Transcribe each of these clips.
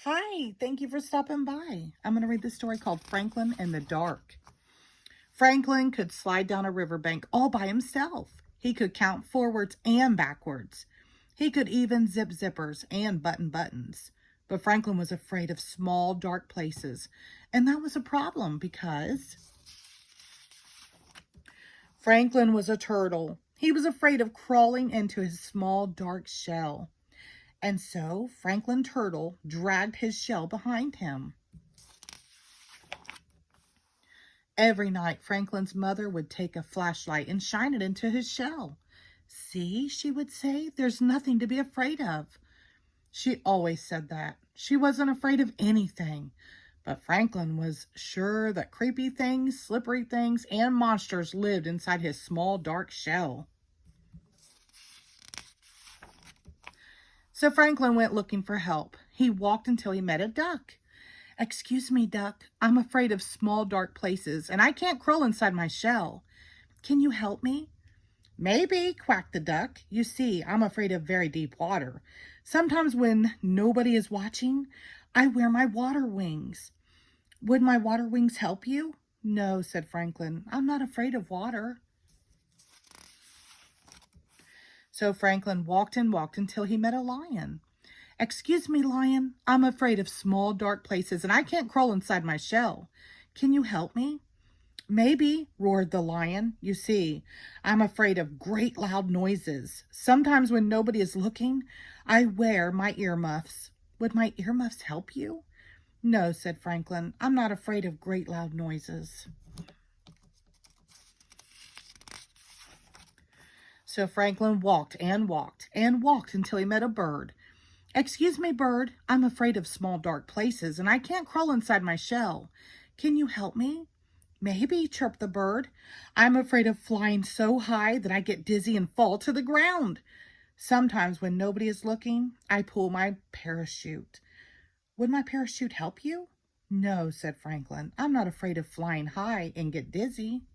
Hi, thank you for stopping by. I'm going to read the story called Franklin in the Dark. Franklin could slide down a riverbank all by himself. He could count forwards and backwards. He could even zip zippers and button buttons. But Franklin was afraid of small, dark places. And that was a problem because Franklin was a turtle. He was afraid of crawling into his small, dark shell. And so Franklin Turtle dragged his shell behind him. Every night, Franklin's mother would take a flashlight and shine it into his shell. "See," she would say, "there's nothing to be afraid of." She always said that. She wasn't afraid of anything. But Franklin was sure that creepy things, slippery things, and monsters lived inside his small, dark shell. So Franklin went looking for help. He walked until he met a duck. "Excuse me, duck. I'm afraid of small, dark places, and I can't crawl inside my shell. Can you help me?" "Maybe," quacked the duck. "You see, I'm afraid of very deep water. Sometimes when nobody is watching, I wear my water wings. Would my water wings help you?" "No," said Franklin. "I'm not afraid of water." So Franklin walked and walked until he met a lion. "Excuse me, lion. I'm afraid of small, dark places, and I can't crawl inside my shell. Can you help me?" "Maybe," roared the lion. "You see, I'm afraid of great loud noises. Sometimes when nobody is looking, I wear my earmuffs. Would my earmuffs help you?" "No," said Franklin. "I'm not afraid of great loud noises." So Franklin walked and walked and walked until he met a bird. "Excuse me, bird. I'm afraid of small, dark places, and I can't crawl inside my shell. Can you help me?" "Maybe," chirped the bird. "I'm afraid of flying so high that I get dizzy and fall to the ground. Sometimes when nobody is looking, I pull my parachute. Would my parachute help you?" "No," said Franklin. "I'm not afraid of flying high and get dizzy."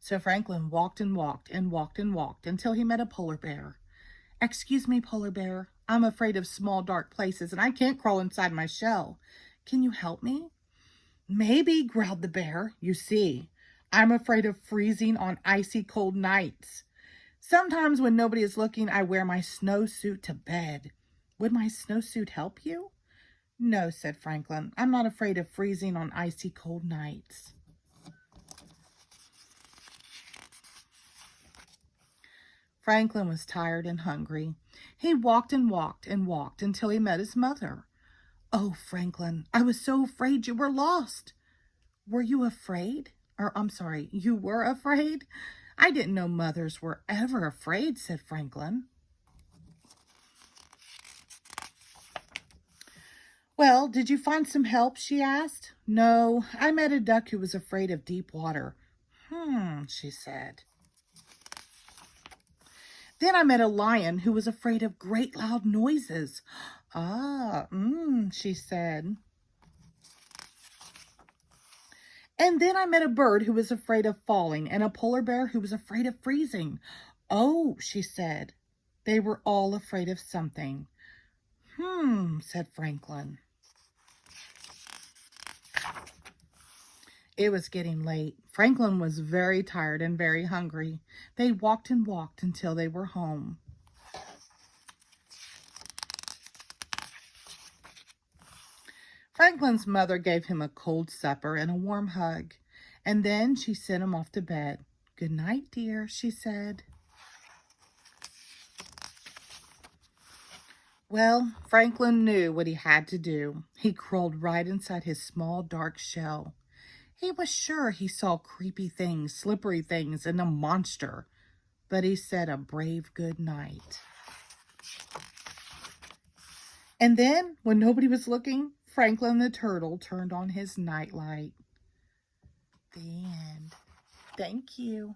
So Franklin walked and walked and walked and walked until he met a polar bear. "Excuse me, polar bear. I'm afraid of small, dark places, and I can't crawl inside my shell. Can you help me?" "Maybe," growled the bear. "You see, I'm afraid of freezing on icy cold nights. Sometimes when nobody is looking, I wear my snowsuit to bed. Would my snowsuit help you?" "No," said Franklin. "I'm not afraid of freezing on icy cold nights." Franklin was tired and hungry. He walked and walked and walked until he met his mother. "Oh, Franklin, I was so afraid you were lost." "Were you afraid? I'm sorry, you were afraid? I didn't know mothers were ever afraid," said Franklin. "Well, did you find some help?" she asked. "No, I met a duck who was afraid of deep water." She said. "Then I met a lion who was afraid of great loud noises." She said. "And then I met a bird who was afraid of falling and a polar bear who was afraid of freezing." "Oh," she said. "They were all afraid of something." Said Franklin. It was getting late. Franklin was very tired and very hungry. They walked and walked until they were home. Franklin's mother gave him a cold supper and a warm hug, and then she sent him off to bed. "Good night, dear," she said. Well, Franklin knew what he had to do. He crawled right inside his small, dark shell. He was sure he saw creepy things, slippery things, and a monster, but he said a brave good night. And then, when nobody was looking, Franklin the turtle turned on his nightlight. The end. Thank you.